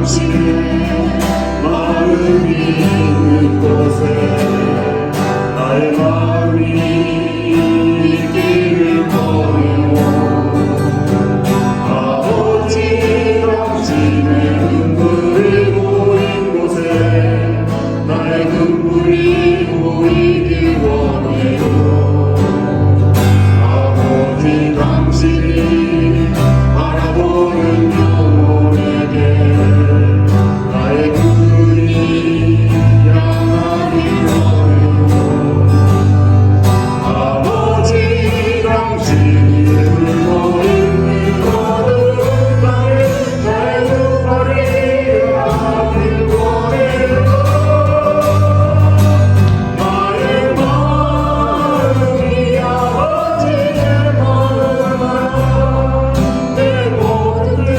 당신의 마음이 있는 곳에 나의 마음이 있기를 원해요. 아버지 당신의 눈물이 고인 곳에 나의 눈물이 고이길 원해요. 아버지 당신이 바라보는 영혼에게 나의 눈물이 향하길 원해요. 아버지 당신이 울고 있는 어두운 밤에 나의 눈물이 향하길 원해요. 나의 마음이 아버지의 마음아 내 모든 뜻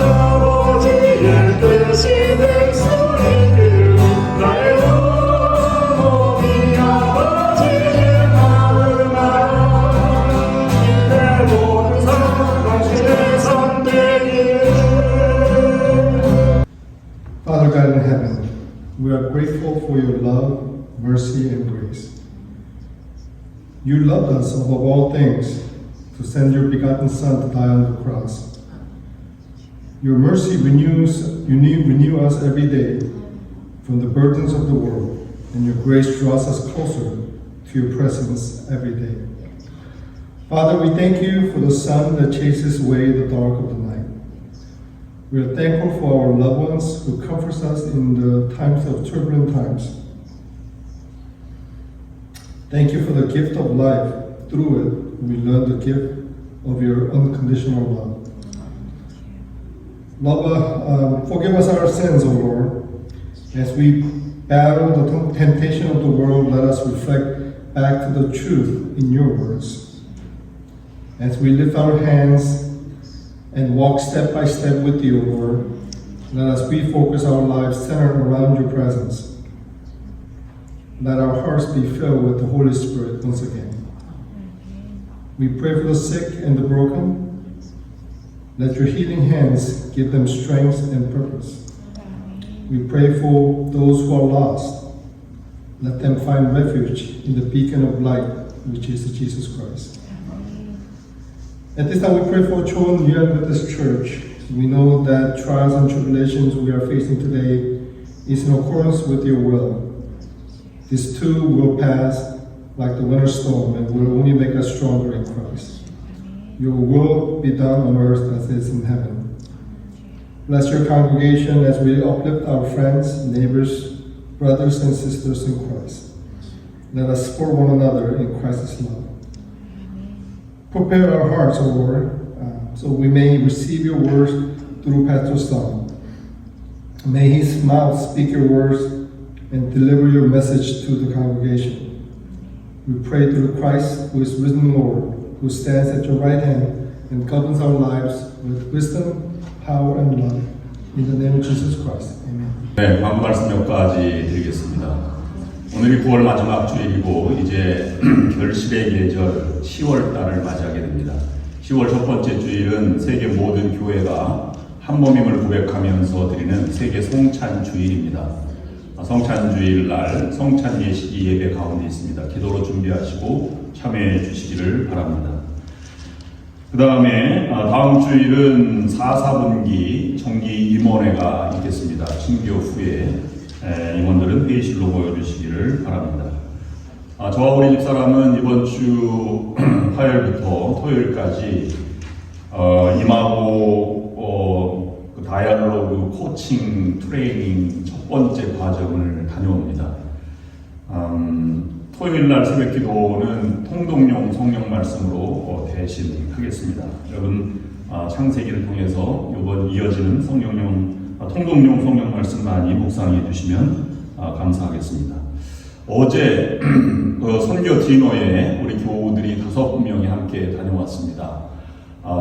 아버지의 뜻이 될 수 있기를 나의 몸이 아버지의 마음아 내 모든 삶 당신의 삶 되기를. Father God in heaven, we are grateful for your love, mercy, and grace. You loved us above all things to send your begotten Son to die on the cross. Your mercy renew us every day from the burdens of the world, and your grace draws us closer to your presence every day. Father, we thank you for the sun that chases away the dark of the night. We are thankful for our loved ones who comfort us in the times of turbulent times. Thank you for the gift of life. Through it, we learn the gift of your unconditional love. Lord, forgive us our sins, O Lord. As we battle the temptation of the world, let us reflect back to the truth in your words. As we lift our hands and walk step by step with you, Lord, let us refocus our lives centered around your presence. Let our hearts be filled with the Holy Spirit once again. We pray for the sick and the broken. Let your healing hands give them strength and purpose. We pray for those who are lost. Let them find refuge in the beacon of light, which is Jesus Christ. At this time, we pray for Chon Yuan Baptist Church. We know that trials and tribulations we are facing today is in accordance with your will. This too will pass like the winter storm and will only make us stronger in Christ. Your will be done on earth as it is in heaven. Bless your congregation as we uplift our friends, neighbors, brothers and sisters in Christ. Let us support one another in Christ's love. Prepare our hearts, O Lord, so we may receive your words through Pastor's Son. May his mouth speak your words and deliver your message to the congregation. We pray through Christ, who is risen Lord, who stands at your right hand and governs our lives with wisdom, power, and love. In the name of Jesus Christ. Amen. 네, 광고 말씀 몇 가지 드리겠습니다. 오늘이 9월 마지막 주일이고 이제 결실의 계절 10월 달을 맞이하게 됩니다. 10월 첫 번째 주일은 세계 모든 교회가 한 몸임을 고백하면서 드리는 세계 성찬 주일입니다. 성찬 주일 날 성찬 예식이 예배 가운데 있습니다. 기도로 준비하시고 참여해 주시기를 바랍니다. 그 다음에 다음 주일은 4분기 정기 임원회가 있겠습니다. 신교 후에 임원들은 회의실로 모여주시기를 바랍니다. 저와 우리 집사람은 이번 주 화요일부터 토요일까지 임하고 그 다이얼로그 코칭 트레이닝 첫 번째 과정을 다녀옵니다. 토요일날 새벽 기도는 통독용 성령 말씀으로 대신하겠습니다. 여러분 창세기를 통해서 이번 이어지는 통독용 성령 말씀 많이 묵상해 주시면 감사하겠습니다. 어제 선교 디너에 우리 교우들이 5명이 함께 다녀왔습니다.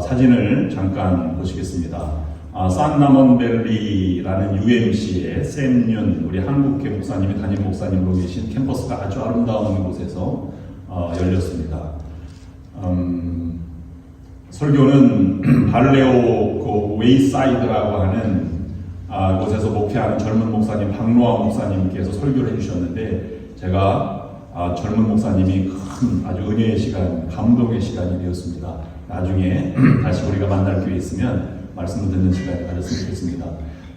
사진을 잠깐 보시겠습니다. 산나먼밸리라는 UMC의 샘윤 우리 한국계 목사님이 담임 목사님으로 계신 캠퍼스가 아주 아름다운 곳에서 열렸습니다. 설교는 발레오 그 웨이사이드라고 하는 곳에서 목회하는 젊은 목사님 박노아 목사님께서 설교를 해주셨는데 제가 젊은 목사님이 큰 아주 은혜의 시간, 감동의 시간이 되었습니다. 나중에 다시 우리가 만날 기회 있으면 말씀을 듣는 시간이 가졌으면 좋겠습니다.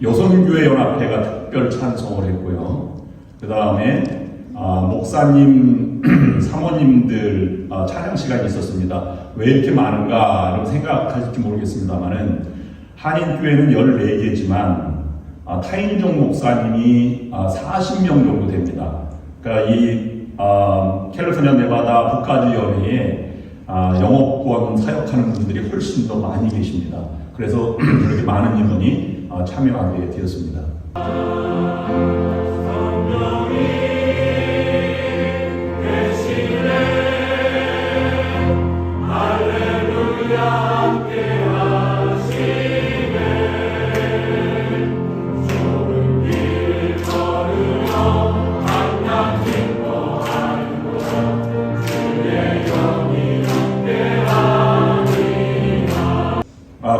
여성교회 연합회가 특별 찬송을 했고요. 그 다음에 목사님, 사모님들 찬양 시간이 있었습니다. 왜 이렇게 많은가 라고 생각하실지 모르겠습니다만은 한인교회는 14개지만 타인종 목사님이 40명 정도 됩니다. 그러니까 이 캘리포니아 네바다 북가주 연회에 영어권 사역하는 분들이 훨씬 더 많이 계십니다. 그래서 그렇게 많은 인원이 참여하게 되었습니다.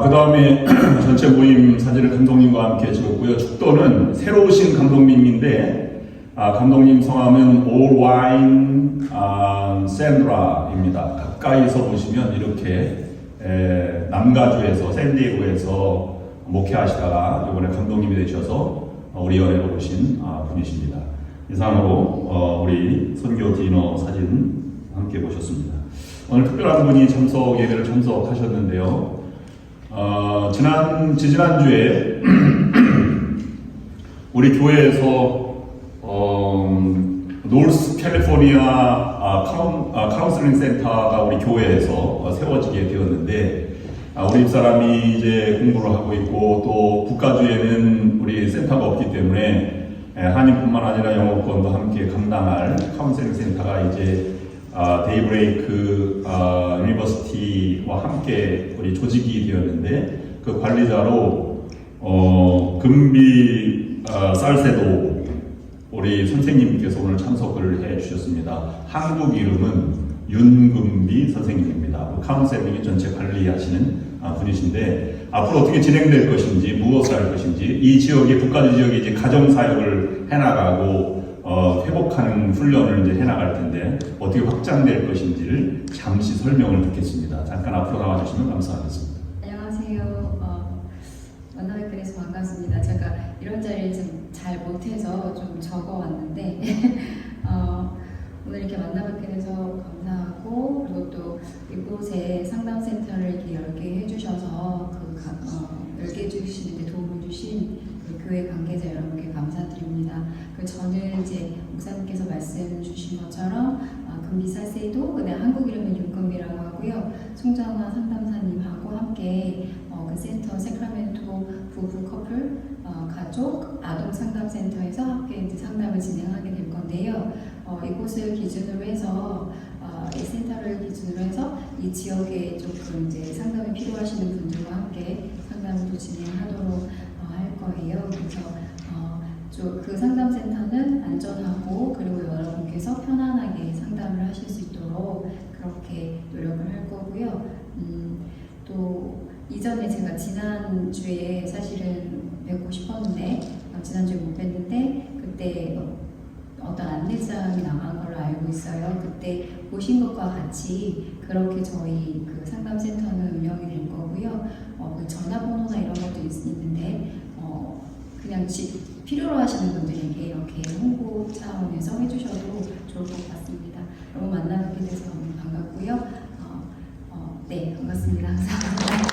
그 다음에 전체 모임 사진을 감독님과 함께 찍었고요. 축도는 새로 오신 감독님인데 감독님 성함은 올와인 샌드라입니다. 가까이서 보시면 이렇게 남가주에서 샌디에고에서 목회하시다가 이번에 감독님이 되셔서 우리 연회로 오신 분이십니다. 이상으로 우리 선교 디너 사진 함께 보셨습니다. 오늘 특별한 분이 예배를 참석하셨는데요. 지난주에 우리 교회에서 노스 캘리포니아 카운슬링 센터가 우리 교회에서 세워지게 되었는데 우리 집사람이 이제 공부를 하고 있고 또 국가주에는 우리 센터가 없기 때문에 한인뿐만 아니라 영어권도 함께 감당할 카운슬링 센터가 이제 데이브레이크 유니버시티와 함께 우리 조직이 되었는데 그 관리자로 금비 살세도 우리 선생님께서 오늘 참석을 해 주셨습니다. 한국 이름은 윤금비 선생님입니다. 그 카운셀링이 전체 관리하시는 분이신데 앞으로 어떻게 진행될 것인지 무엇을 할 것인지 이 지역에 북가주 지역에 이제 가정 사역을 해나가고 회복하는 훈련을 이제 해나갈 텐데 어떻게 확장될 것인지를 잠시 설명을 듣겠습니다. 잠깐 앞으로 나와주시면 감사하겠습니다. 안녕하세요. 만나뵙게 돼서 반갑습니다. 제가 이런 자리를 좀 잘 못해서 좀 적어왔는데 오늘 이렇게 만나뵙게 돼서 감사하고 그리고 또 이곳에 상담센터를 이렇게 열게 해주셔서 열게 해주시는데 도움을 주신 교회 관계자 여러분께 감사드립니다. 저는 이제 목사님께서 말씀 주신 것처럼 금비사세도 그다음 한국 이름은 윤금비라고 하고요. 송정화 상담사님하고 함께 그 센터 세크라멘토 부부 커플 가족 아동 상담센터에서 함께 이제 상담을 진행하게 될 건데요. 이곳을 기준으로 해서 이 센터를 기준으로 해서 이 지역에 조금 이제 상담이 필요하시는 분들과 함께 상담을 또 진행하도록 할 거예요. 그래서 그 상담센터는 안전하고 그리고 여러분께서 편안하게 상담을 하실 수 있도록 그렇게 노력을 할 거고요. 또 이전에 제가 지난주에 사실은 뵙고 싶었는데 지난주에 못 뵀는데 그때 어떤 안내장이 나간 걸로 알고 있어요. 그때 보신 것과 같이 그렇게 저희 그 상담센터는 운영이 될 거고요. 그 전화번호나 이런 것도 있는데 그냥 필요로 하시는 분들에게 이렇게 홍보 차원에서 해주셔도 좋을 것 같습니다. 여러분 만나뵙게 돼서 너무 반갑고요. 네, 반갑습니다. 감사합니다.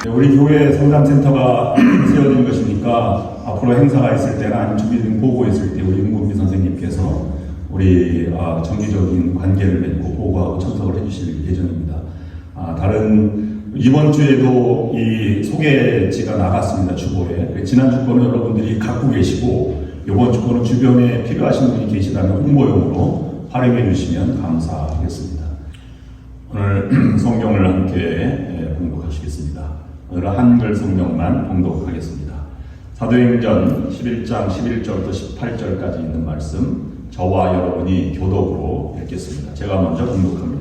우리 교회 상담센터가 세워진 것이니까 앞으로 행사가 있을 때나 아니면 준비된 보고 있을 때 우리 윤금비 선생님께서 우리 정기적인 관계를 맺고 보고하고 참석을 해주실 예정입니다. 이번 주에도 이 소개지가 나갔습니다. 주보에. 지난 주보는 여러분들이 갖고 계시고 이번 주보는 주변에 필요하신 분이 계시다면 홍보용으로 활용해 주시면 감사하겠습니다. 오늘 성경을 함께 봉독하시겠습니다. 오늘은 한글 성경만 봉독하겠습니다. 사도행전 11장 11절부터 18절까지 있는 말씀 저와 여러분이 교독으로 읽겠습니다. 제가 먼저 봉독합니다.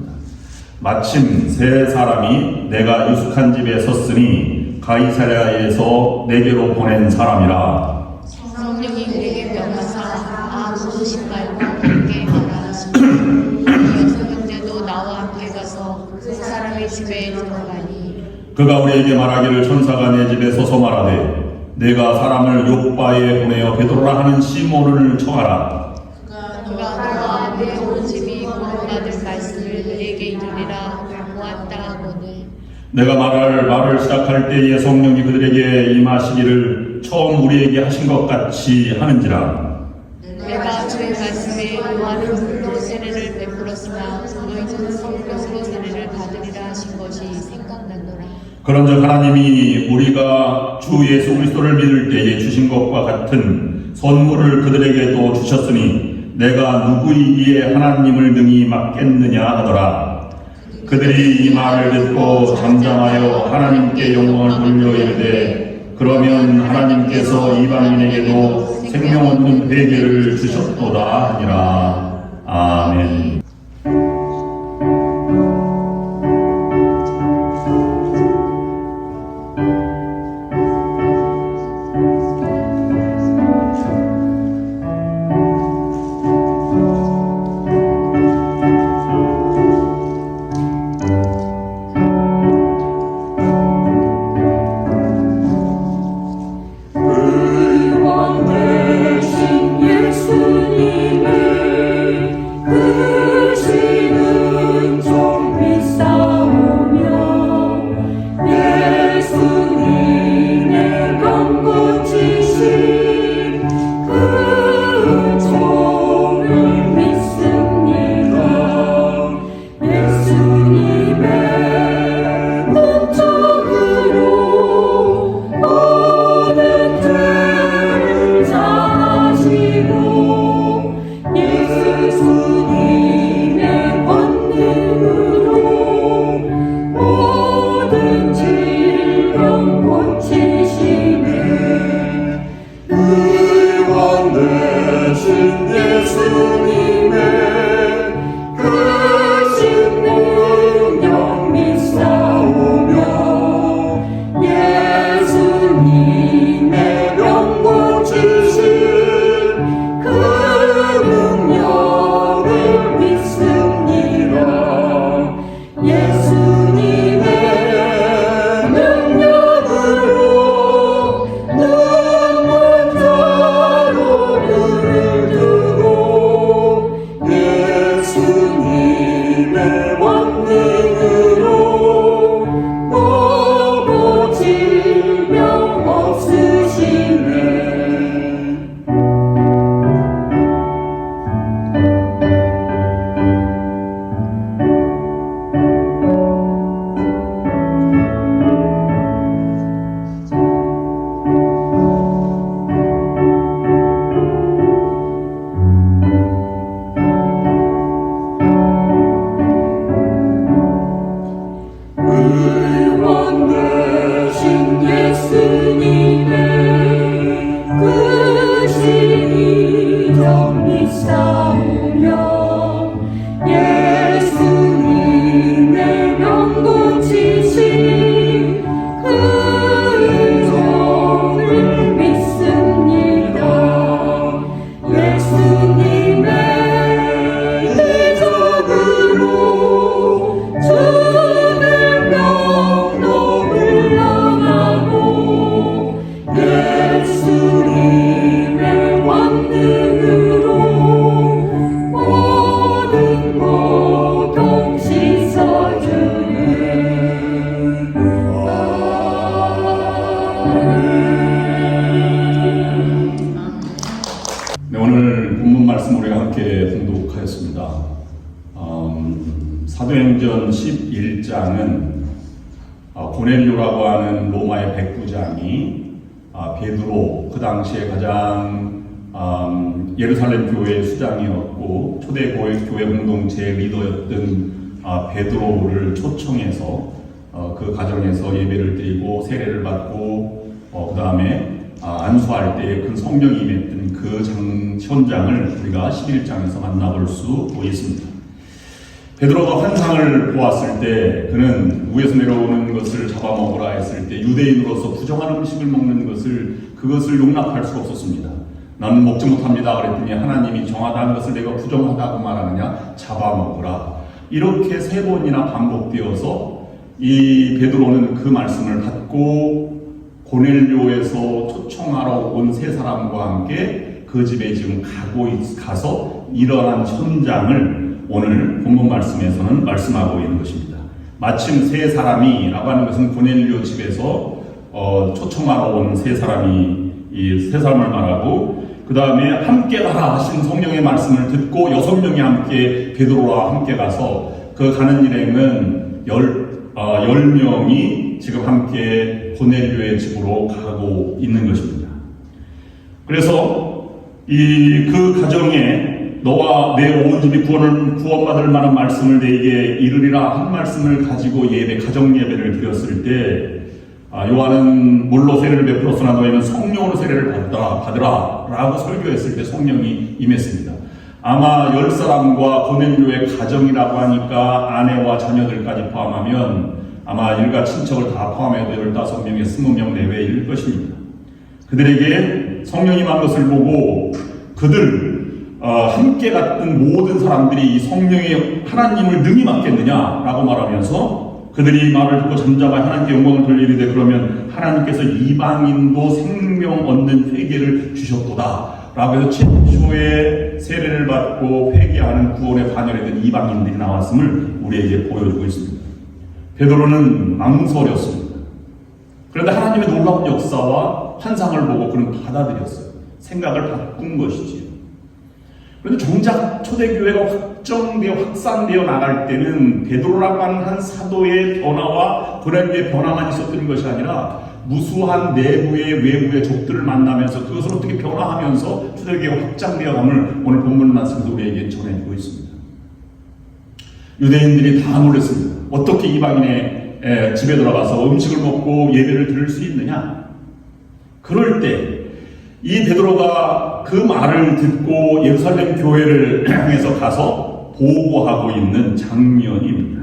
마침 세 사람이 내가 유숙한 집에 섰으니 가이사랴에서 내게로 보낸 사람이라. 성령이 내게 명하사 부르신 말과 함께 말하시니 여섯 형제도 나와 함께 가서 그 사람의 집에 들어가니 그가 우리에게 말하기를 천사가 내 집에 서서 말하되 내가 사람을 욥바에 보내어 베드로라 하는 시몬을 청하라. 그가 너와 내 온 집이 구원받을 말씀을 너에게 이르리라 보았다 하거늘 내가 말을 시작할 때에 성령이 그들에게 임하시기를 처음 우리에게 하신 것 같이 하는지라. 내가 주의 말씀에 요한은 물로 세례를 베풀었으나 너희는 성령으로 세례를 받으리라 하신 것이 생각나노라. 그런즉 하나님이 우리가 주 예수 그리스도를 믿을 때에 주신 것과 같은 선물을 그들에게도 주셨으니 내가 누구이기에 하나님을 능히 맡겠느냐 하더라. 그들이 이 말을 듣고 잠잠하여 하나님께 영광을 돌려 이르되 그러면 하나님께서 이방인에게도 생명 얻는 회개를 주셨도다 하니라. 아멘. 의원 되신 예수님의 그 신은 좀 비싸우며 예수님의 병 고치신 그 종을 믿습니다. 예수님의 목적으로 모든 죄를 사시고 예수님의 권능으로 모든 질병 고치시네. 의원 되신 예수님의 그 신능력 믿사오며 예수님의 병 고치신 그 능력을 믿습니다. 예수님의 능력으로 눈먼자로를 두고 예수님의 권능으로 모든 질병 없으시네. 의원 되신 예수님의 그 신이 좀 믿사오며 예수님의 병 고치신 그 종을 믿습니다. 예수님의 이적으로 죽을 병도 물러가고 예수님의 권능으로 모든 고통 씻어주네. 네, 오늘 본문 말씀 우리가 함께 봉독하였습니다. 사도행전 11장은 고넬료라고 하는 로마의 백부장이 베드로, 그 당시에 가장 예루살렘 교회의 수장이었고 초대 교회 공동체 리더였던 베드로를 초청해서 그 가정에서 예배를 드리고 세례를 받고 그 다음에 안수할 때에 큰 성령이 임했던 그 현장을 우리가 11장에서 만나볼 수 있습니다. 베드로가 환상을 보았을 때 그는 위에서 내려오는 것을 잡아먹으라 했을 때 유대인으로서 부정한 음식을 먹는 그것을 용납할 수가 없었습니다. 나는 먹지 못합니다 그랬더니 하나님이 정하다는 것을 내가 부정하다고 말하느냐, 잡아먹으라. 이렇게 3번이나 반복되어서 이 베드로는 그 말씀을 받고 고넬료에서 초청하러 온 3사람과 함께 그 집에 지금 가서 일어난 현장을 오늘 본문 말씀에서는 말씀하고 있는 것입니다. 마침 3사람이라고 하는 것은 고넬료 집에서 초청하러 온 3사람이 이 3사람을 말하고, 그 다음에 함께 가라 하신 성령의 말씀을 듣고 6명이 함께 베드로와 함께 가서 그 가는 일행은 10명이 지금 함께 고넬료의 집으로 가고 있는 것입니다. 그래서 그 가정에 너와 내 온 집이 구원받을 만한 말씀을 내게 이르리라 한 말씀을 가지고 가정 예배를 드렸을 때 요한은 물로 세례를 베풀었으나 너희는 성령으로 세례를 받으라 라고 설교했을 때 성령이 임했습니다. 아마 10사람과 고넬료의 가정이라고 하니까 아내와 자녀들까지 포함하면 아마 일가 친척을 다 포함해도 15명에 20명 내외일 것입니다. 그들에게 성령이 임한 것을 보고 함께 갔던 모든 사람들이 이 성령의 하나님을 능히 맡겠느냐라고 말하면서 그들이 말을 듣고 잠잠하여 하나님께 영광을 돌리리되 그러면 하나님께서 이방인도 생명 얻는 회개를 주셨도다 라고 해서 최초의 세례를 받고 회개하는 구원의 반열에 든 이방인들이 나왔음을 우리에게 보여주고 있습니다. 베드로는 망설였습니다. 그런데 하나님의 놀라운 역사와 환상을 보고 그는 받아들였어요. 생각을 바꾼 것이지요. 그런데 정작 초대교회가 확산되어 나갈 때는 베드로라고 하는 한 사도의 변화와 고넬료의 변화만 있었던 것이 아니라 무수한 내부의 외부의 적들을 만나면서 그것을 어떻게 변화하면서 초대교회가 확장되어 감을 오늘 본문 말씀에서 우리에게 전해주고 있습니다. 유대인들이 다 놀랐습니다. 어떻게 이방인의 집에 들어가서 음식을 먹고 예배를 드릴 수 있느냐? 그럴 때 이 베드로가 그 말을 듣고 예루살렘 교회를 향해서 가서 보고하고 있는 장면입니다.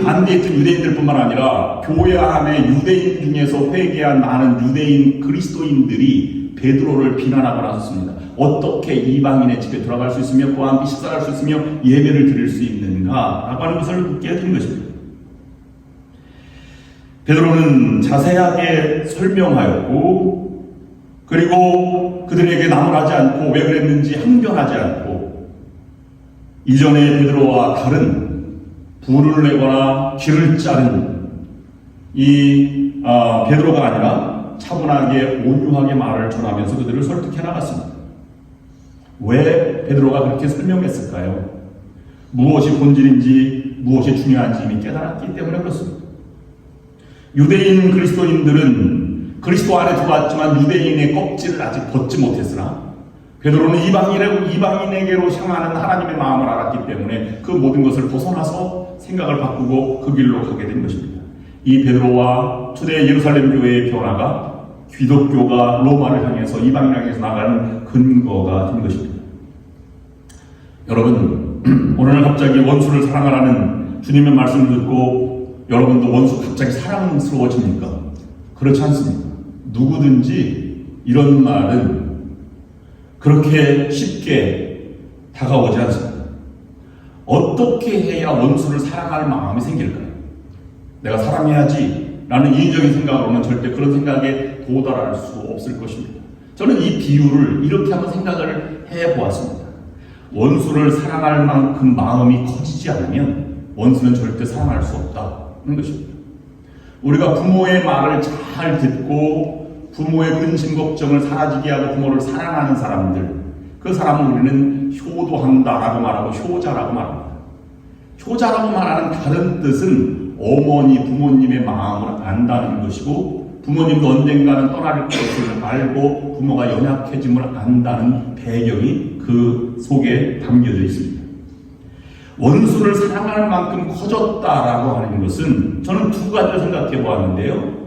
반대했던 유대인들뿐만 아니라 교회 안에 유대인 중에서 회개한 많은 유대인 그리스도인들이 베드로를 비난하고 나섰습니다. 어떻게 이방인의 집에 들어갈 수 있으며 그와 함께 식사할 수 있으며 예배를 드릴 수 있는가? 라고 하는 것을 묻게 된 것입니다. 베드로는 자세하게 설명하였고 그리고 그들에게 나무라지 않고 왜 그랬는지 항변하지 않고 이전에 베드로와 다른 불을 내거나 길을 자른 베드로가 아니라 차분하게 온유하게 말을 전하면서 그들을 설득해 나갔습니다. 왜 베드로가 그렇게 설명했을까요? 무엇이 본질인지 무엇이 중요한지 이미 깨달았기 때문에 그렇습니다. 유대인 그리스도인들은 그리스도 안에 들어왔지만 유대인의 껍질을 아직 벗지 못했으나 베드로는 이방인에게로 향하는 하나님의 마음을 알았기 때문에 그 모든 것을 벗어나서 생각을 바꾸고 그 길로 가게 된 것입니다. 이 베드로와 초대 예루살렘 교회의 변화가 기독교가 로마를 향해서 이방인을 향해서 나가는 근거가 된 것입니다. 여러분, 오늘 갑자기 원수를 사랑하라는 주님의 말씀을 듣고 여러분도 원수 갑자기 사랑스러워집니까? 그렇지 않습니다. 누구든지 이런 말은 그렇게 쉽게 다가오지 않습니다. 어떻게 해야 원수를 사랑할 마음이 생길까요? 내가 사랑해야지 라는 인위적인 생각으로는 절대 그런 생각에 도달할 수 없을 것입니다. 저는 이 비유를 이렇게 한번 생각을 해보았습니다. 원수를 사랑할 만큼 마음이 커지지 않으면 원수는 절대 사랑할 수 없다는 것입니다. 우리가 부모의 말을 잘 듣고 부모의 근심 걱정을 사라지게 하고 부모를 사랑하는 사람들, 그 사람을 우리는 효도한다라고 말하고 효자라고 말합니다. 효자라고 말하는 다른 뜻은 어머니, 부모님의 마음을 안다는 것이고 부모님도 언젠가는 떠날 것을 알고 부모가 연약해짐을 안다는 배경이 그 속에 담겨져 있습니다. 원수를 사랑할 만큼 커졌다라고 하는 것은 저는 두 가지를 생각해 보았는데요.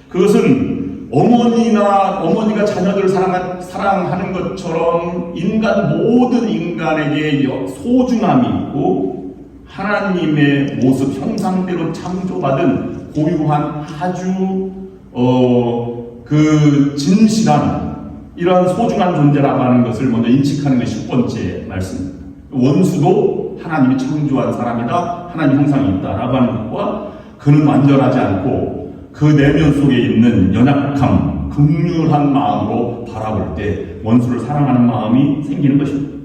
그것은 어머니가 자녀들을 사랑하는 것처럼 모든 인간에게 소중함이 있고 하나님의 모습, 형상대로 창조받은 고유한 아주 진실한 이러한 소중한 존재라고 하는 것을 먼저 인식하는 것이 첫 번째 말씀입니다. 원수도 하나님이 창조한 사람이다, 하나님 형상이 있다라고 하는 것과 그는 완전하지 않고 그 내면 속에 있는 연약함, 긍휼한 마음으로 바라볼 때 원수를 사랑하는 마음이 생기는 것입니다.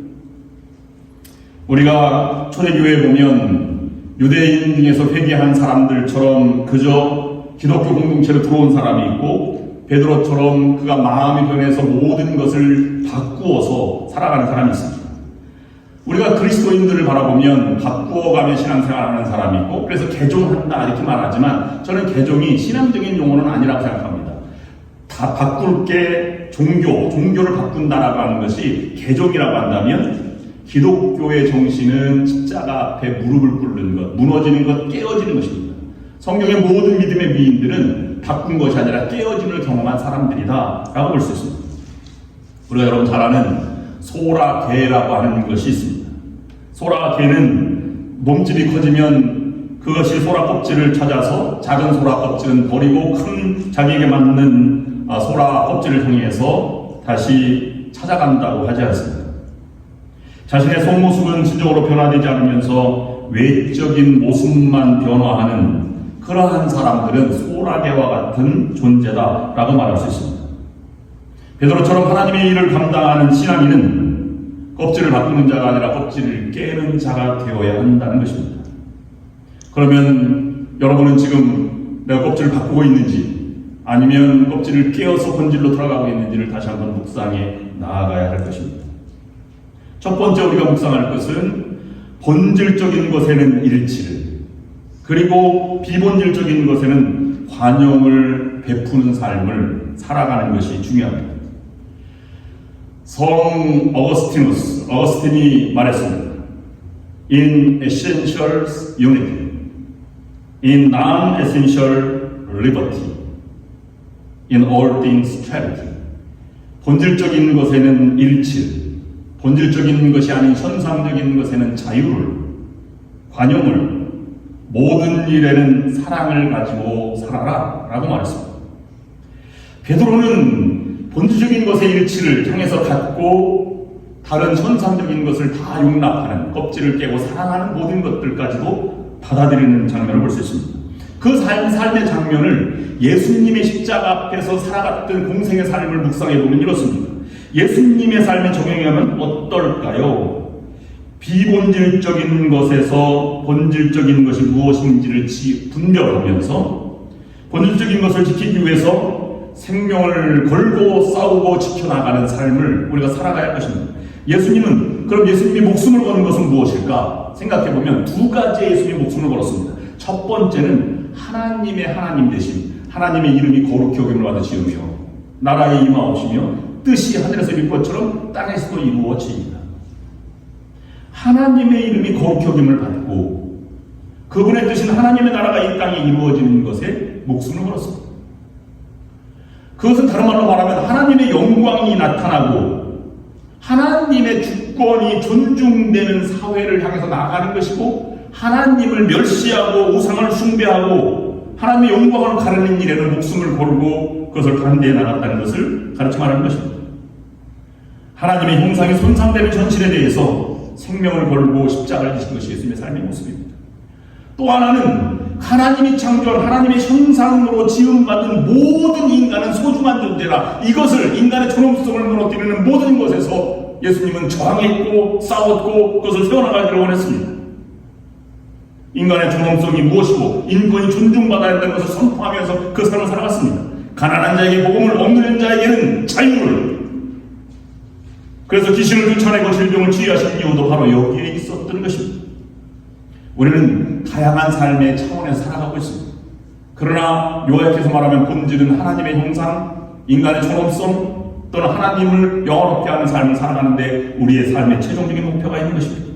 우리가 초대교회에 보면 유대인 중에서 회개한 사람들처럼 그저 기독교 공동체로 들어온 사람이 있고 베드로처럼 그가 마음이 변해서 모든 것을 바꾸어서 살아가는 사람이 있습니다. 우리가 그리스도인들을 바라보면 바꾸어가며 신앙생활하는 사람이 있고 그래서 개종한다 이렇게 말하지만 저는 개종이 신앙적인 용어는 아니라고 생각합니다. 다 바꿀 게 종교를 바꾼다라고 하는 것이 개종이라고 한다면 기독교의 정신은 십자가 앞에 무릎을 꿇는 것, 무너지는 것, 깨어지는 것입니다. 성경의 모든 믿음의 위인들은 바꾼 것이 아니라 깨어짐을 경험한 사람들이다 라고 볼 수 있습니다. 우리가 여러분 잘 아는 소라게라고 하는 것이 있습니다. 소라게는 몸집이 커지면 그것이 소라 껍질을 찾아서 작은 소라 껍질은 버리고 큰 자기에게 맞는 소라 껍질을 향해서 다시 찾아간다고 하지 않습니다. 자신의 속모습은 지적으로 변화되지 않으면서 외적인 모습만 변화하는 그러한 사람들은 소라게와 같은 존재다라고 말할 수 있습니다. 베드로처럼 하나님의 일을 감당하는 신앙인은 껍질을 바꾸는 자가 아니라 껍질을 깨는 자가 되어야 한다는 것입니다. 그러면 여러분은 지금 내가 껍질을 바꾸고 있는지 아니면 껍질을 깨어서 본질로 돌아가고 있는지를 다시 한번 묵상해 나아가야 할 것입니다. 첫 번째 우리가 묵상할 것은 본질적인 것에는 일치를 그리고 비본질적인 것에는 관용을 베푸는 삶을 살아가는 것이 중요합니다. 성 어거스틴이 말했습니다. In essentials unity, in non-essential liberty, in all things charity. 본질적인 것에는 일치, 본질적인 것이 아닌 현상적인 것에는 자유를, 관용을, 모든 일에는 사랑을 가지고 살아라 라고 말했습니다. 베드로는 본질적인 것의 일치를 향해서 갖고 다른 현상적인 것을 다 용납하는 껍질을 깨고 사랑하는 모든 것들까지도 받아들이는 장면을 볼 수 있습니다. 그 삶의 장면을 예수님의 십자가 앞에서 살아갔던 공생의 삶을 묵상해보면 이렇습니다. 예수님의 삶에 적용하면 어떨까요? 비본질적인 것에서 본질적인 것이 무엇인지를 분별하면서 본질적인 것을 지키기 위해서 생명을 걸고 싸우고 지켜나가는 삶을 우리가 살아가야 할 것입니다. 그럼 예수님이 목숨을 거는 것은 무엇일까? 생각해보면 두 가지의 예수님이 목숨을 걸었습니다. 첫 번째는 하나님의 하나님 되신 하나님의 이름이 거룩히 여김을 받으시오며 나라에 임하옵시며 뜻이 하늘에서 이룰 것처럼 땅에서도 이루어집니다. 하나님의 이름이 거룩히 여김을 받고 그분의 뜻인 하나님의 나라가 이 땅에 이루어지는 것에 목숨을 걸었습니다. 그것은 다른 말로 말하면 하나님의 영광이 나타나고 하나님의 주권이 존중되는 사회를 향해서 나아가는 것이고 하나님을 멸시하고 우상을 숭배하고 하나님의 영광을 가르는 일에는 목숨을 걸고 그것을 반대해 나갔다는 것을 가르쳐 말하는 것입니다. 하나님의 형상이 손상되는 현실에 대해서 생명을 걸고 십자가를 지신 것이 예수님의 삶의 모습입니다. 또 하나는 하나님이 창조한 하나님의 형상으로 지음받은 모든 인간은 소중한 존재라 이것을 인간의 존엄성을 무너뜨리는 모든 것에서 예수님은 저항했고 싸웠고 그것을 세워나가기를 원했습니다. 인간의 존엄성이 무엇이고 인권이 존중받아야 한다는 것을 선포하면서 그 삶을 살아갔습니다. 가난한 자에게 복음을 억누르는 자에게는 자유를 그래서 귀신을 쫓아내고 질병을 치유하신 이유도 바로 여기에 있었던 것입니다. 우리는 다양한 삶의 차원에서 살아가고 있습니다. 그러나 요약해서 말하면 본질은 하나님의 형상, 인간의 존엄성 또는 하나님을 영원롭게 하는 삶을 살아가는데 우리의 삶의 최종적인 목표가 있는 것입니다.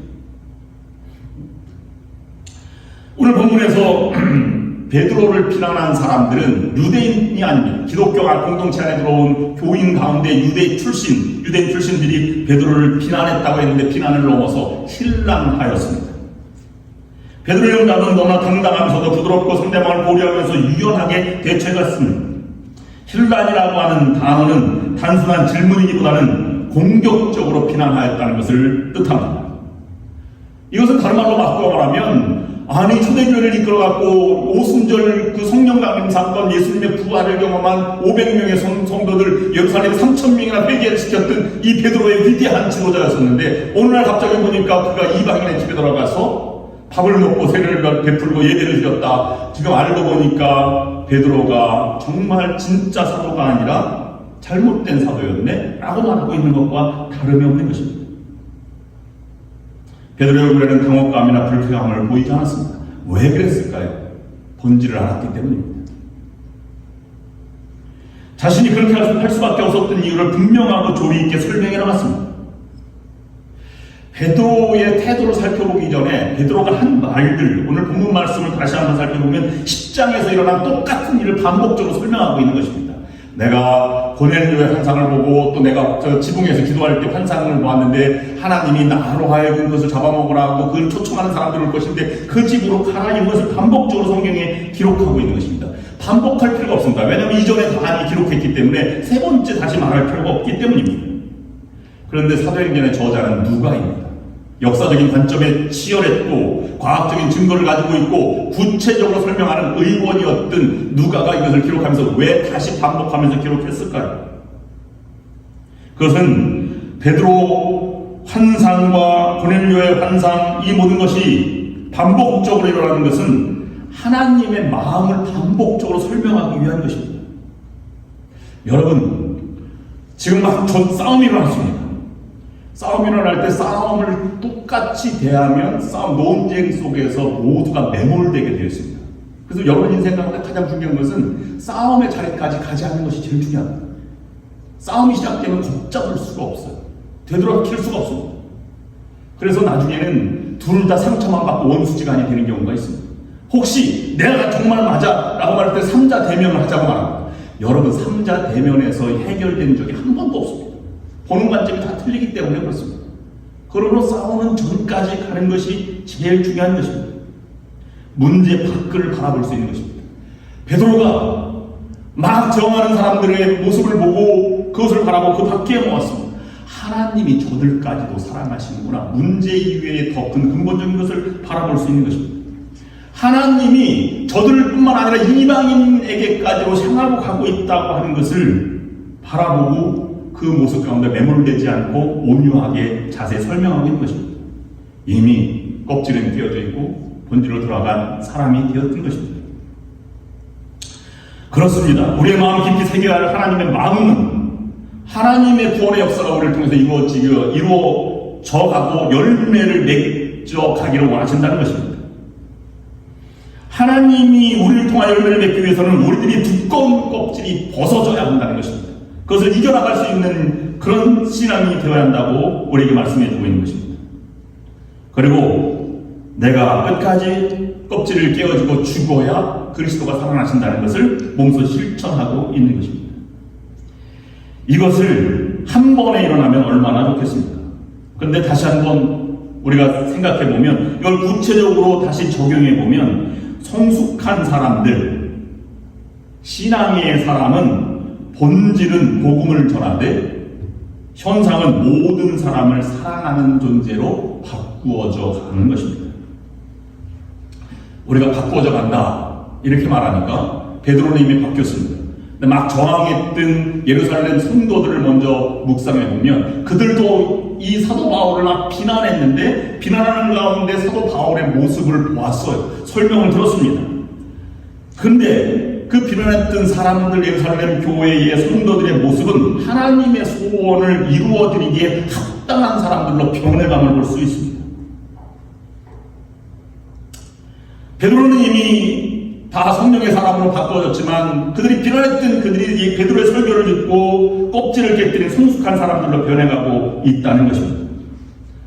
오늘 본문에서 베드로를 비난한 사람들은 유대인이 아닙니다. 기독교가 공동체 안에 들어온 교인 가운데 유대인 출신들이 베드로를 비난했다고 했는데 비난을 넘어서 신랑하였습니다. 베드로의 응답은 너무나 당당하면서도 부드럽고 상대방을 고려하면서 유연하게 대처했습니다. 신란이라고 하는 단어는 단순한 질문이기보다는 공격적으로 비난하였다는 것을 뜻합니다. 이것은 다른 말로 바꾸어 말하면 아니 초대교회를 이끌어갖고 오순절 그 성령 강림 사건 예수님의 부활을 경험한 500명의 성도들 예루살렘 3,000명이나 회개를 시켰던 이 베드로의 위대한 지도자였었는데 오늘날 갑자기 보니까 그가 이방인의 집에 들어가서 밥을 먹고 세례를 베풀고 예배를 드렸다. 지금 알고 보니까 베드로가 정말 진짜 사도가 아니라 잘못된 사도였네 라고 말하고 있는 것과 다름이 없는 것입니다. 베드로의 얼굴에는 당혹감이나 불쾌함을 보이지 않았습니다. 왜 그랬을까요? 본질을 알았기 때문입니다. 자신이 그렇게 할 수밖에 없었던 이유를 분명하고 조리 있게 설명해 나갔습니다. 베드로의 태도를 살펴보기 전에 베드로가 한 말들, 오늘 본문 말씀을 다시 한번 살펴보면 10장에서 일어난 똑같은 일을 반복적으로 설명하고 있는 것입니다. 내가 고넬료의 환상을 보고 또 내가 지붕에서 기도할 때 환상을 보았는데 하나님이 나로 하여금 그것을 잡아먹으라 하고 그걸 초청하는 사람들이 올 것인데 그 집으로 가라, 이것을 반복적으로 성경에 기록하고 있는 것입니다. 반복할 필요가 없습니다. 왜냐하면 이전에 다 많이 기록했기 때문에 세 번째 다시 말할 필요가 없기 때문입니다. 그런데 사도행전의 저자는 누가입니다. 역사적인 관점에 치열했고 과학적인 증거를 가지고 있고 구체적으로 설명하는 의원이었던 누가가 이것을 기록하면서 왜 다시 반복하면서 기록했을까요? 그것은 베드로 환상과 고넬료의 환상, 이 모든 것이 반복적으로 일어나는 것은 하나님의 마음을 반복적으로 설명하기 위한 것입니다. 여러분, 지금 막 싸움이 일어났습니다. 싸움이 일어날 때 싸움을 똑같이 대하면 싸움 논쟁 속에서 모두가 매몰되게 되어 있습니다. 그래서 여러분 인생 가운데 가장 중요한 것은 싸움의 자리까지 가지 않는 것이 제일 중요합니다. 싸움이 시작되면 걷잡을 수가 없어요. 되돌아킬 수가 없습니다. 그래서 나중에는 둘 다 상처만 받고 원수지간이 되는 경우가 있습니다. 혹시 내가 정말 맞아 라고 말할 때 3자 대면을 하자고 말합니다. 여러분 3자 대면에서 해결된 적이 한 번도 없습니다. 보는 관점이 다 틀리기 때문에 그렇습니다. 그러므로 싸우는 전까지 가는 것이 제일 중요한 것입니다. 문제 밖을 바라볼 수 있는 것입니다. 베드로가 막 저항하는 사람들의 모습을 보고 그것을 바라보고 그 밖에 모았습니다. 하나님이 저들까지도 사랑하시는구나. 문제 이외에 더 큰 근본적인 것을 바라볼 수 있는 것입니다. 하나님이 저들 뿐만 아니라 이방인에게까지도 향하고 가고 있다고 하는 것을 바라보고 그 모습 가운데 매몰되지 않고 온유하게 자세히 설명하고 있는 것입니다. 이미 껍질은 띄어져 있고 본질로 돌아간 사람이 되었던 것입니다. 그렇습니다. 우리의 마음 깊이 새겨야 할 하나님의 마음은 하나님의 구원의 역사가 우리를 통해서 이루어져 가고 열매를 맺어 가기를 원하신다는 것입니다. 하나님이 우리를 통하여 열매를 맺기 위해서는 우리들이 두꺼운 껍질이 벗어져야 한다는 것입니다. 그것을 이겨나갈 수 있는 그런 신앙이 되어야 한다고 우리에게 말씀해 주고 있는 것입니다. 그리고 내가 끝까지 껍질을 깨어지고 죽어야 그리스도가 살아나신다는 것을 몸소 실천하고 있는 것입니다. 이것을 한 번에 일어나면 얼마나 좋겠습니까? 그런데 다시 한번 우리가 생각해 보면 이걸 구체적으로 다시 적용해 보면 성숙한 사람들, 신앙의 사람은 본질은 복음을 전하되 현상은 모든 사람을 사랑하는 존재로 바꾸어져 가는 것입니다. 우리가 바꾸어져 간다 이렇게 말하니까 베드로는 이미 바뀌었습니다. 근데 막 저항했던 예루살렘 성도들을 먼저 묵상해 보면 그들도 이 사도 바울을 막 비난했는데 비난하는 가운데 사도 바울의 모습을 보았어요. 설명을 들었습니다. 근데 그 비난했던 사람들 예루살렘 교회의 성도들의 모습은 하나님의 소원을 이루어드리기에 합당한 사람들로 변해감을 볼 수 있습니다. 베드로는 이미 다 성령의 사람으로 바꿔졌지만 그들이 비난했던 그들이 베드로의 설교를 듣고 껍질을 깨뜨린 성숙한 사람들로 변해가고 있다는 것입니다.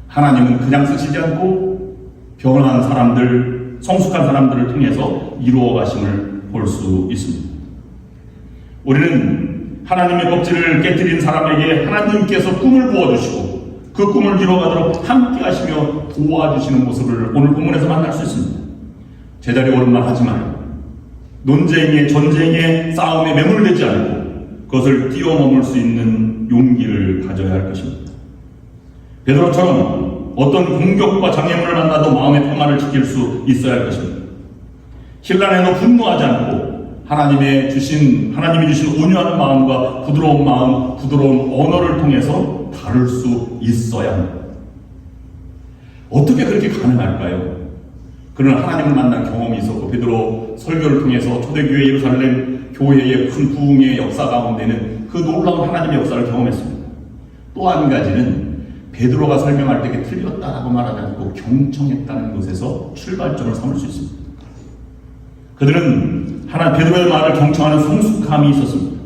하나님은 그냥 쓰시지 않고 변화한 사람들, 성숙한 사람들을 통해서 이루어 가심을 볼 수 있습니다. 우리는 하나님의 껍질을 깨뜨린 사람에게 하나님께서 꿈을 부어주시고 그 꿈을 이루어가도록 함께 하시며 도와주시는 모습을 오늘 본문에서 만날 수 있습니다. 제자리 오른말 하지 말고 논쟁에 전쟁에 싸움에 매몰되지 않고 그것을 뛰어넘을 수 있는 용기를 가져야 할 것입니다. 베드로처럼 어떤 공격과 장애물을 만나도 마음의 평안을 지킬 수 있어야 할 것입니다. 신란에도 분노하지 않고 하나님이 주신 온유한 마음과 부드러운 마음, 부드러운 언어를 통해서 다룰 수 있어야 합니다. 어떻게 그렇게 가능할까요? 그는 하나님을 만난 경험이 있었고 베드로 설교를 통해서 초대교회 예루살렘 교회의 큰 부흥의 역사 가운데는 그 놀라운 하나님의 역사를 경험했습니다. 또 한 가지는 베드로가 설명할 때 틀렸다라고 말하지 않고 경청했다는 것에서 출발점을 삼을 수 있습니다. 그들은 베드로의 말을 경청하는 성숙함이 있었습니다.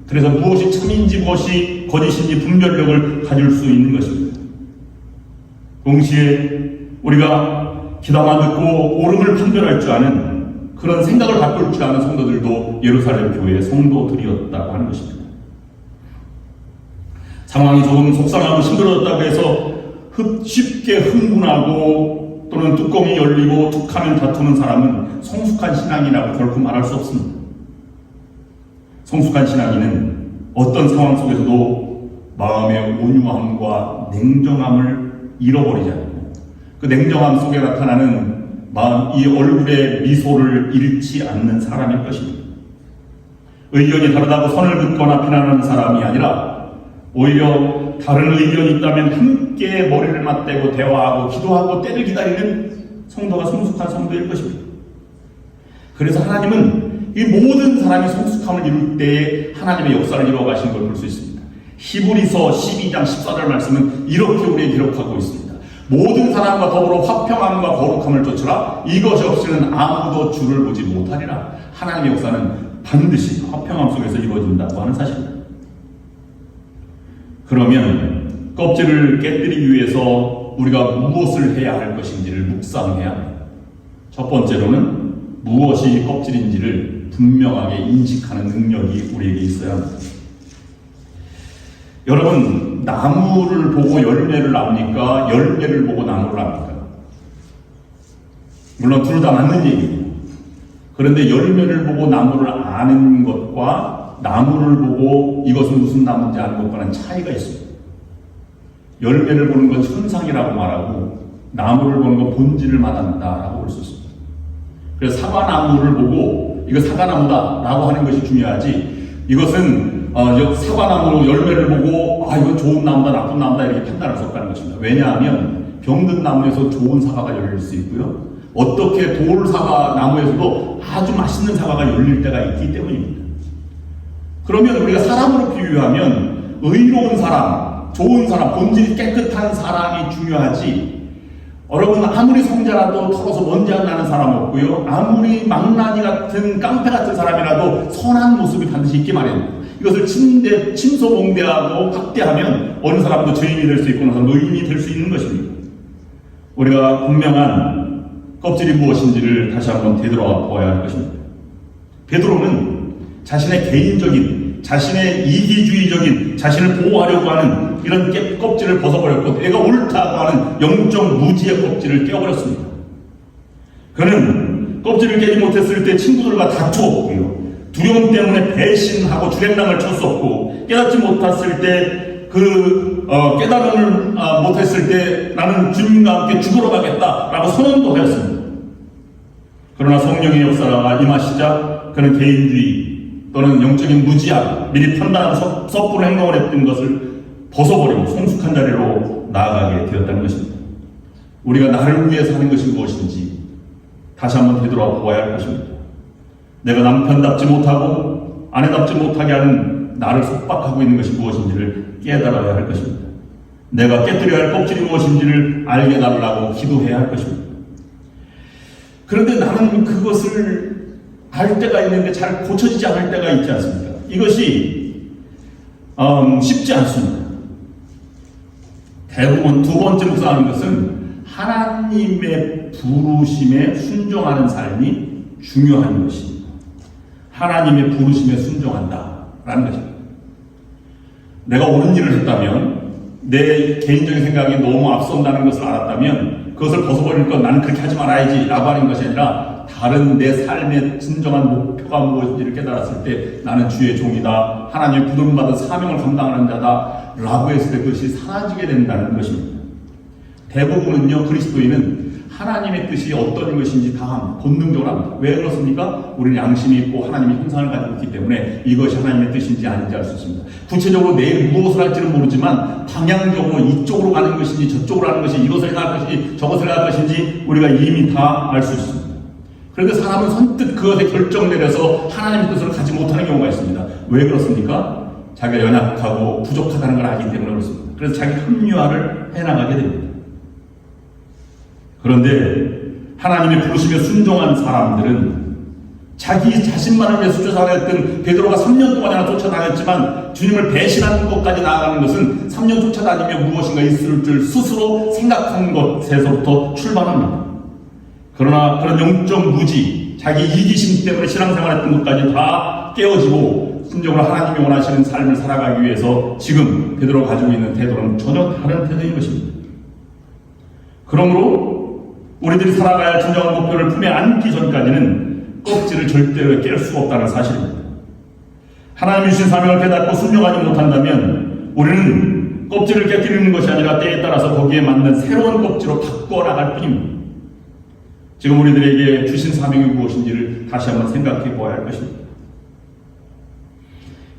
그래서 무엇이 참인지 무엇이 거짓인지 분별력을 가질 수 있는 것입니다. 동시에 우리가 귀담아 듣고 옳음을 판별할 줄 아는 그런 생각을 바꿀 줄 아는 성도들도 예루살렘 교회의 성도들이었다고 하는 것입니다. 상황이 조금 속상하고 힘들어졌다고 해서 쉽게 흥분하고 또는 뚜껑이 열리고 툭하면 다투는 사람은 성숙한 신앙이라고 결코 말할 수 없습니다. 성숙한 신앙인은 어떤 상황 속에서도 마음의 온유함과 냉정함을 잃어버리지 않고 그 냉정함 속에 나타나는 이 얼굴의 미소를 잃지 않는 사람일 것입니다. 의견이 다르다고 선을 긋거나 비난하는 사람이 아니라 오히려 다른 의견이 있다면 함께 머리를 맞대고 대화하고 기도하고 때를 기다리는 성도가 성숙한 성도일 것입니다. 그래서 하나님은 이 모든 사람이 성숙함을 이룰 때에 하나님의 역사를 이루어 가신 걸 볼 수 있습니다. 히브리서 12장 14절 말씀은 이렇게 우리에게 기록하고 있습니다. 모든 사람과 더불어 화평함과 거룩함을 좇으라. 이것이 없이는 아무도 주를 보지 못하리라. 하나님의 역사는 반드시 화평함 속에서 이루어진다고 하는 사실입니다. 그러면 껍질을 깨뜨리기 위해서 우리가 무엇을 해야 할 것인지를 묵상해야 합니다. 첫 번째로는 무엇이 껍질인지를 분명하게 인식하는 능력이 우리에게 있어야 합니다. 여러분, 나무를 보고 열매를 납니까? 열매를 보고 나무를 납니까? 물론 둘 다 맞는 얘기입니다. 그런데 열매를 보고 나무를 아는 것과 나무를 보고 이것은 무슨 나무인지 아는 것과는 차이가 있습니다. 열매를 보는 건 현상이라고 말하고 나무를 보는 건 본질을 말한다라고 볼 수 있습니다. 그래서 사과나무를 보고 이거 사과나무다 라고 하는 것이 중요하지 이것은 사과나무 열매를 보고 이거 좋은 나무다 나쁜 나무다 이렇게 판단할 수 없다는 것입니다. 왜냐하면 병든 나무에서 좋은 사과가 열릴 수 있고요. 어떻게 돌사과 나무에서도 아주 맛있는 사과가 열릴 때가 있기 때문입니다. 그러면 우리가 사람으로 비유하면 의로운 사람, 좋은 사람, 본질이 깨끗한 사람이 중요하지 여러분 아무리 성자라도 털어서 먼지 안 나는 사람 없고요. 아무리 망나니 같은 깡패 같은 사람이라도 선한 모습이 반드시 있기 마련입니다. 이것을 침소봉대하고 확대하면 어느 사람도 죄인이 될 수 있고 나서 노인이 될 수 있는 것입니다. 우리가 분명한 껍질이 무엇인지를 다시 한번 되돌아보아야 할 것입니다. 베드로는 자신의 개인적인, 자신의 이기주의적인, 자신을 보호하려고 하는 이런 껍질을 벗어버렸고 내가 옳다고 하는 영적 무지의 껍질을 깨어버렸습니다. 그는 껍질을 깨지 못했을 때 친구들과 다투었고요. 두려움 때문에 배신하고 주랭랑을 쳤었고 깨닫지 못했을 때 깨달음을 못했을 때 나는 주님과 함께 죽으러 가겠다라고 선언도 하였습니다. 그러나 성령의 역사가 임하시자 그는 개인주의 또는 영적인 무지함, 미리 판단하고 섣부른 행동을 했던 것을 벗어버리고 성숙한 자리로 나아가게 되었다는 것입니다. 우리가 나를 위해 사는 것이 무엇인지 다시 한번 되돌아보아야 할 것입니다. 내가 남편답지 못하고 아내답지 못하게 하는 나를 속박하고 있는 것이 무엇인지를 깨달아야 할 것입니다. 내가 깨뜨려야 할 껍질이 무엇인지를 알게 달라고 기도해야 할 것입니다. 그런데 나는 그것을 알 때가 있는데 잘 고쳐지지 않을 때가 있지 않습니까? 이것이 쉽지 않습니다. 대부분 두 번째 묵상하는 것은 하나님의 부르심에 순종하는 삶이 중요한 것입니다. 하나님의 부르심에 순종한다라는 것입니다. 내가 옳은 일을 했다면, 내 개인적인 생각이 너무 앞선다는 것을 알았다면 그것을 벗어버릴 건 나는 그렇게 하지 말아야지 라고 하는 것이 아니라 다른 내 삶의 진정한 목표가 무엇인지를 깨달았을 때 나는 주의 종이다, 하나님의 부름받은 사명을 감당하는 자다 라고 했을 때 그것이 사라지게 된다는 것입니다. 대부분은요, 그리스도인은 하나님의 뜻이 어떤 것인지 다 본능적으로 합니다. 왜 그렇습니까? 우리는 양심이 있고 하나님의 형상을 가지고 있기 때문에 이것이 하나님의 뜻인지 아닌지 알 수 있습니다. 구체적으로 내일 무엇을 할지는 모르지만 방향적으로 이쪽으로 가는 것인지 저쪽으로 가는 것인지 이것을 행할 것인지 저것을 할 것인지 우리가 이미 다 알 수 있습니다. 그런데 사람은 선뜻 그것에 결정 내려서 하나님의 뜻을 가지 못하는 경우가 있습니다. 왜 그렇습니까? 자기가 연약하고 부족하다는 걸 알기 때문에 그렇습니다. 그래서 자기 합리화를 해나가게 됩니다. 그런데 하나님의 부르심에 순종한 사람들은 자기 자신만을 위해서 쫓아다녔던 베드로가 3년 동안이나 쫓아다녔지만 주님을 배신하는 것까지 나아가는 것은 3년 쫓아다니며 무엇인가 있을 줄 스스로 생각한 것에서부터 출발합니다. 그러나 그런 영적 무지, 자기 이기심 때문에 신앙생활했던 것까지 다 깨어지고 순종으로 하나님이 원하시는 삶을 살아가기 위해서 지금 베드로가 가지고 있는 태도는 전혀 다른 태도인 것입니다. 그러므로 우리들이 살아가야 할 진정한 목표를 품에 안기 전까지는 껍질을 절대로 깰 수가 없다는 사실입니다. 하나님이 주신 사명을 깨닫고 순종하지 못한다면 우리는 껍질을 깨뜨리는 것이 아니라 때에 따라서 거기에 맞는 새로운 껍질로 바꿔 나갈 뿐입니다. 지금 우리들에게 주신 사명이 무엇인지를 다시 한번 생각해 보아야 할 것입니다.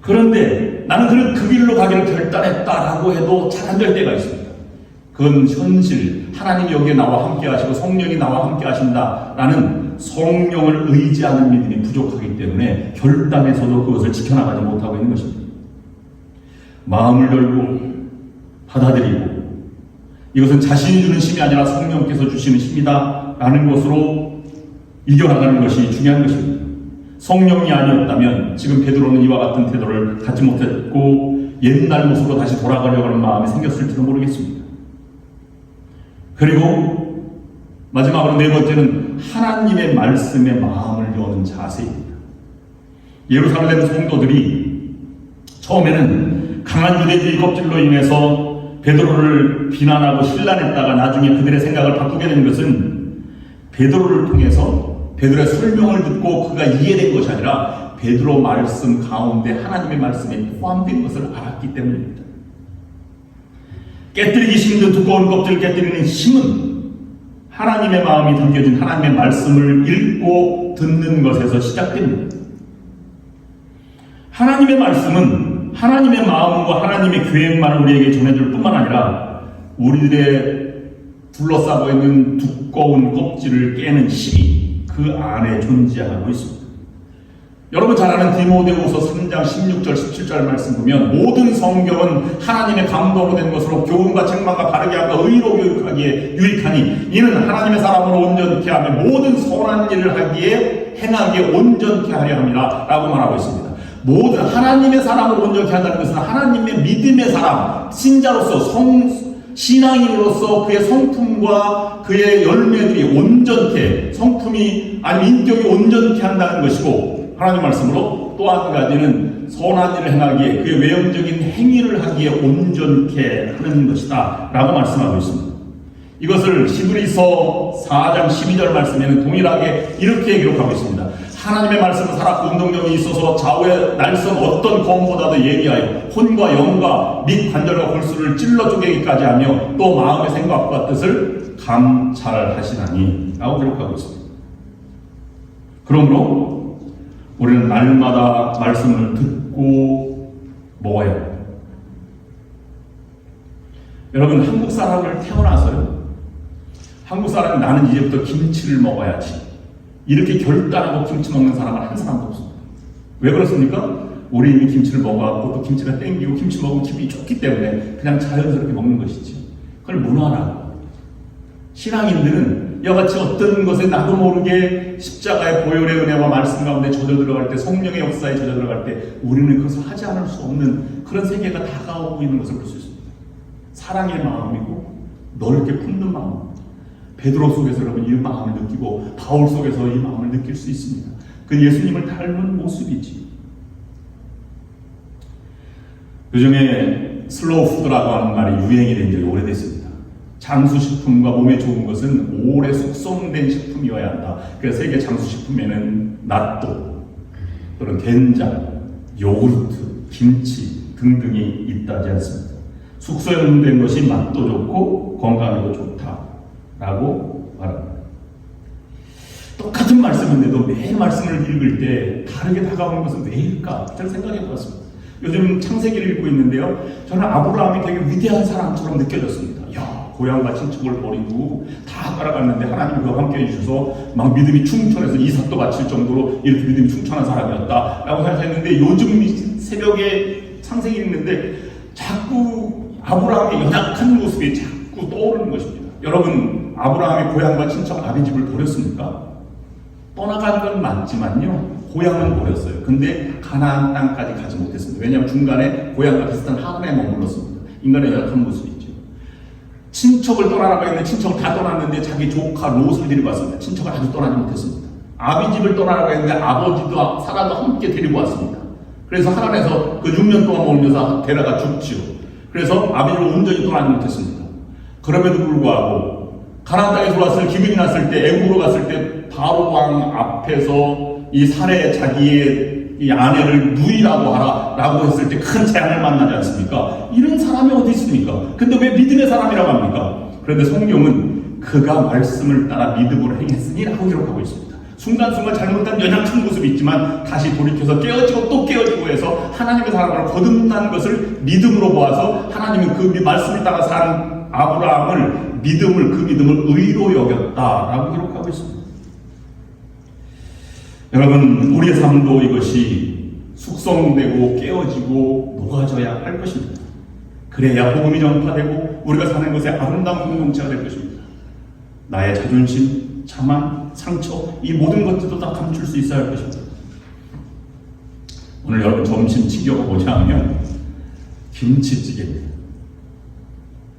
그런데 나는 그 길로 가기를 결단했다라고 해도 잘 안 될 때가 있습니다. 그건 현실, 하나님이 여기에 나와 함께 하시고 성령이 나와 함께 하신다라는 성령을 의지하는 믿음이 부족하기 때문에 결단에서도 그것을 지켜나가지 못하고 있는 것입니다. 마음을 열고 받아들이고 이것은 자신이 주는 힘이 아니라 성령께서 주시는 힘이다 라는 것으로 이겨나가는 것이 중요한 것입니다. 성령이 아니었다면 지금 베드로는 이와 같은 태도를 갖지 못했고 옛날 모습으로 다시 돌아가려고 하는 마음이 생겼을지도 모르겠습니다. 그리고 마지막으로 네 번째는 하나님의 말씀에 마음을 여는 자세입니다. 예루살렘 성도들이 처음에는 강한 유대주의 껍질로 인해서 베드로를 비난하고 신란했다가 나중에 그들의 생각을 바꾸게 된 것은 베드로를 통해서 베드로의 설명을 듣고 그가 이해된 것이 아니라 베드로 말씀 가운데 하나님의 말씀에 포함된 것을 알았기 때문입니다. 깨뜨리기 힘든 두꺼운 껍질을 깨뜨리는 힘은 하나님의 마음이 담겨진 하나님의 말씀을 읽고 듣는 것에서 시작됩니다. 하나님의 말씀은 하나님의 마음과 하나님의 계획만을 우리에게 전해줄 뿐만 아니라 우리들의 둘러싸고 있는 두꺼운 껍질을 깨는 힘이 그 안에 존재하고 있습니다. 여러분 잘 아는 디모데후서 3장 16절 17절 말씀 보면 모든 성경은 하나님의 감동으로 된 것으로 교훈과 책망과 바르게 함과 의로 교육하기에 유익하니 이는 하나님의 사람으로 온전케 하며 모든 선한 일을 하기에 행하기에 온전케 하려 함이라 라고 말하고 있습니다. 모든 하나님의 사람으로 온전케 한다는 것은 하나님의 믿음의 사람, 신자로서 신앙인으로서 그의 성품과 그의 열매들이 온전케, 성품이 아니면 인격이 온전케 한다는 것이고 하나님 말씀으로 또 한 가지는 선한 일을 행하기에 그의 외형적인 행위를 하기에 온전케 하는 것이다 라고 말씀하고 있습니다. 이것을 히브리서 4장 12절 말씀에는 동일하게 이렇게 기록하고 있습니다. 하나님의 말씀은 살았고 운동력이 있어서 좌우의 날선 어떤 검보다도 예리하여 혼과 영과 및 관절과 골수를 찔러 쪼개기까지 하며 또 마음의 생각과 뜻을 감찰하시나니 라고 기록하고 있습니다. 그러므로 우리는 날마다 말씀을 듣고 먹어야 합니다. 여러분 한국 사람을 태어나서요, 한국 사람이 나는 이제부터 김치를 먹어야지 이렇게 결단하고 김치 먹는 사람은 한 사람도 없습니다. 왜 그렇습니까? 우리 이미 김치를 먹어갖고 또 김치가 땡기고 김치 먹으면 기분이 좋기 때문에 그냥 자연스럽게 먹는 것이지. 그걸 문화라고. 신앙인들은 이와 같이 어떤 것에 나도 모르게 십자가의 보혈의 은혜와 말씀 가운데 젖어 들어갈 때, 성령의 역사에 젖어 들어갈 때 우리는 그것을 하지 않을 수 없는 그런 세계가 다가오고 있는 것을 볼 수 있습니다. 사랑의 마음이고 넓게 품는 마음, 베드로 속에서 여러분 이 마음을 느끼고 바울 속에서 이 마음을 느낄 수 있습니다. 그 예수님을 닮은 모습이지. 요즘에 슬로우 푸드라고 하는 말이 유행이 된 적이 오래됐습니다. 장수식품과 몸에 좋은 것은 오래 숙성된 식품이어야 한다. 그래서 세계 장수식품에는 낫또 또는 된장, 요구르트, 김치 등등이 있다지 않습니다. 숙성된 것이 맛도 좋고 건강에도 좋다라고 말합니다. 똑같은 말씀인데도 매일 말씀을 읽을 때 다르게 다가오는 것은 왜일까? 저는 생각해 보았습니다. 요즘 창세기를 읽고 있는데요. 저는 아브라함이 되게 위대한 사람처럼 느껴졌습니다. 야, 고향과 친척을 버리고 다 따라갔는데 하나님이 그와 함께 해주셔서 막 믿음이 충천해서 이삭도 바칠 정도로 이렇게 믿음이 충천한 사람이었다라고 생각했는데 요즘 새벽에 창세기 읽는데 자꾸 아브라함의 연약한 모습이 자꾸 떠오르는 것입니다. 여러분, 아브라함이 고향과 친척 아비집을 버렸습니까? 떠나간 건 맞지만요. 고향은 버렸어요. 근데 가나안 땅까지 가지 못했습니다. 왜냐하면 중간에 고향과 비슷한 하란에 머물렀습니다. 인간의 연약한 모습이 있죠. 친척을 떠나라고 했는데 친척을 다 떠났는데 자기 조카 롯을 데리고 왔습니다. 친척을 아주 떠나지 못했습니다. 아비집을 떠나라고 했는데 아버지도 사라도 함께 데리고 왔습니다. 그래서 하란에서 그 6년 동안 머물면서 데려가 죽지요. 그래서 아비집을 온전히 떠나지 못했습니다. 그럼에도 불구하고 가나안 땅에 들어왔을 기근이 났을 때 애굽으로 갔을 때 바로 왕 앞에서 이 살해 자기의 이 아내를 누이라고 하라라고 했을 때 큰 재앙을 만나지 않습니까? 이런 사람이 어디 있습니까? 근데 왜 믿음의 사람이라고 합니까? 그런데 성경은 그가 말씀을 따라 믿음으로 행했으니라고 기록하고 있습니다. 순간순간 잘못한 연약한 모습이 있지만 다시 돌이켜서 깨어지고 또 깨어지고 해서 하나님의 사람을 거듭난 것을 믿음으로 보아서 하나님은 그 말씀을 따라 산 아브라함을 그 믿음을 의로 여겼다라고 기록하고 있습니다. 여러분, 우리의 삶도 이것이 숙성되고 깨어지고 녹아져야 할 것입니다. 그래야 복음이 전파되고 우리가 사는 것에 아름다운 공동체가 될 것입니다. 나의 자존심, 자만, 상처, 이 모든 것들도 다 감출 수 있어야 할 것입니다. 오늘 여러분 점심 챙겨가 보자 하면 김치찌개입니다.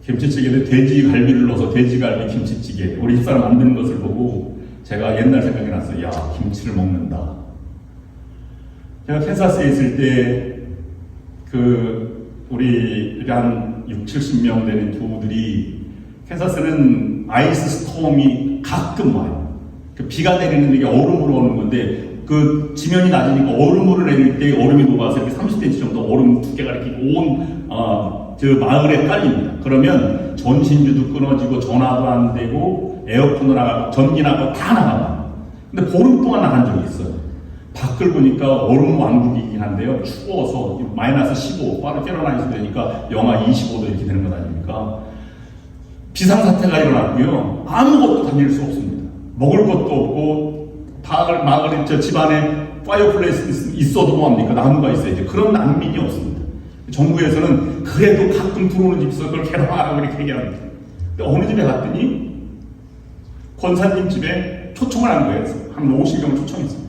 김치찌개는 돼지갈비를 넣어서 돼지갈비 김치찌개. 우리 집사람 만드는 것을 보고 제가 옛날 생각이 났어요. 야, 김치를 먹는다. 제가 캔사스에 있을 때 우리 한 60-70명 되는 교우들이 캔사스는 아이스 스톰이 가끔 와요. 그 비가 내리는 게 얼음으로 오는 건데 그 지면이 낮으니까 얼음으로 내릴 때 얼음이 녹아서 이렇게 30cm 정도 얼음 두께가 이렇게 온 마을에 깔립니다. 그러면 전신주도 끊어지고 전화도 안 되고 에어컨도 나가고 전기 나가고 다 나가요. 근데 보름 동안 나간 적이 있어요. 밖을 보니까 얼음 왕국이긴 한데요. 추워서 마이너스 15, 파르케로나에서 되니까 영하 25도 이렇게 되는 것 아닙니까? 비상사태가 일어났고요. 아무것도 다닐 수 없습니다. 먹을 것도 없고 마을 집안에 파이어플레이스 있어도 뭐합니까? 나무가 있어야지. 그런 난민이 없습니다. 정부에서는 그래도 가끔 들어오는 집 있어 그걸 개방하라고 이렇게 얘기합니다. 근데 어느 집에 갔더니 권사님 집에 초청을 한 거예요. 한 50명 초청했어요.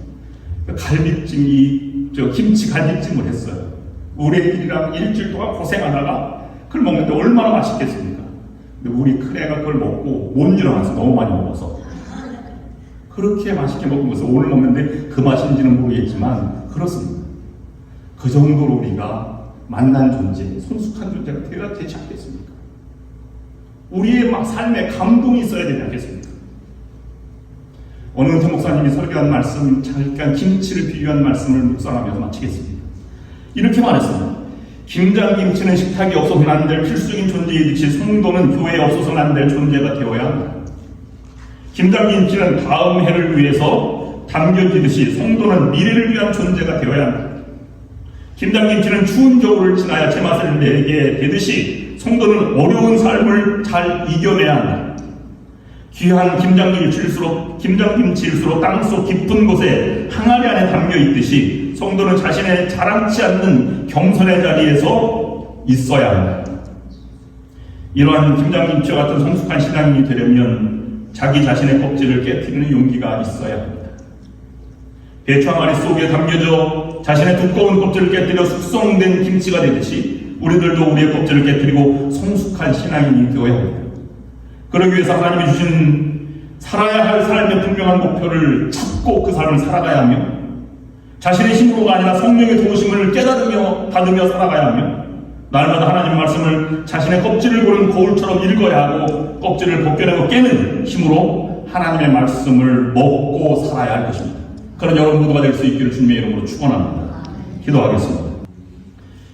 김치 갈비찜을 했어요. 우리 애들이랑 일주일 동안 고생하다가 그걸 먹는데 얼마나 맛있겠습니까? 근데 우리 큰애가 그걸 먹고 못 일어나서 너무 많이 먹어서 그렇게 맛있게 먹은 것을 오늘 먹는데 그 맛인지는 모르겠지만 그렇습니다. 그 정도로 우리가 만난 존재, 성숙한 존재가 되어야 되지 않겠습니까? 우리의 삶에 감동이 있어야 되지 않겠습니까? 어느 은퇴 목사님이 설교한 말씀, 잠깐 김치를 비유한 말씀을 묵상하면서 마치겠습니다. 이렇게 말했습니다. 김장김치는 식탁에 없어서는 안 될 필수적인 존재이듯이 성도는 교회에 없어서는 안 될 존재가 되어야 합니다. 김장김치는 다음 해를 위해서 담겨지듯이 성도는 미래를 위한 존재가 되어야 합니다. 김장김치는 추운 겨울을 지나야 제맛을 내게 되듯이 성도는 어려운 삶을 잘 이겨내야 합니다. 귀한 김장김치일수록 땅속 깊은 곳에 항아리 안에 담겨 있듯이 성도는 자신의 자랑치 않는 경선의 자리에서 있어야 합니다. 이러한 김장김치와 같은 성숙한 신앙인이 되려면 자기 자신의 껍질을 깨트리는 용기가 있어야 합니다. 배추 항아리 속에 담겨져 자신의 두꺼운 껍질을 깨뜨려 숙성된 김치가 되듯이 우리들도 우리의 껍질을 깨뜨리고 성숙한 신앙인이 되어야 합니다. 그러기 위해서 하나님이 주신 살아야 할 삶의 분명한 목표를 찾고 그 삶을 살아가야 하며 자신의 힘으로가 아니라 성령의 도우심을 깨달으며 받으며 살아가야 하며 날마다 하나님 말씀을 자신의 껍질을 고른 거울처럼 읽어야 하고 껍질을 벗겨내고 깨는 힘으로 하나님의 말씀을 먹고 살아야 할 것입니다. 그런 여러분 모두가 될 수 있기를 주님의 이름으로 축원합니다. 기도하겠습니다.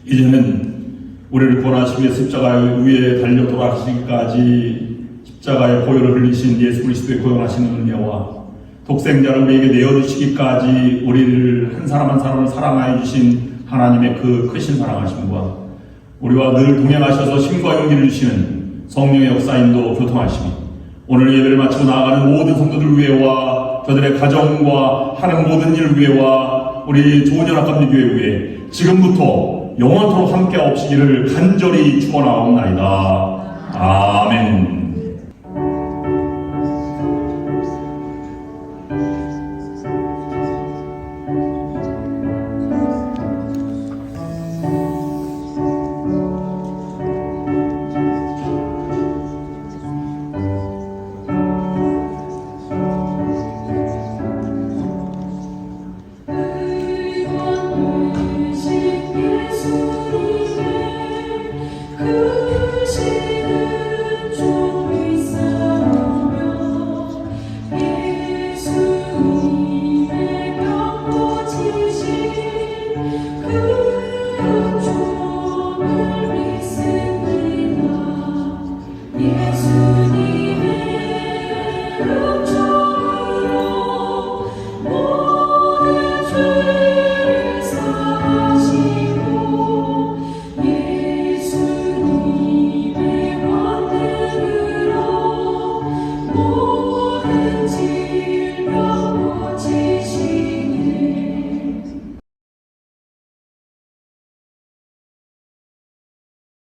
이제는 우리를 구원하시기 위해 십자가 위에 달려 돌아가시기까지 십자가의 보혈을 흘리신 예수 그리스도의 고용하시는 은혜와 독생자를 우리에게 내어주시기까지 우리를 한 사람 한 사람을 사랑하여 주신 하나님의 그 크신 사랑하심과 우리와 늘 동행하셔서 힘과 용기를 주시는 성령의 역사인도 교통하시니 오늘 예배를 마치고 나아가는 모든 성도들 위해와 저들의 가정과 하는 모든 일 위해와 우리 좋은 연합감리교회 위해 지금부터 영원토록 함께 없시기를 간절히 축원하옵나이다. 아멘.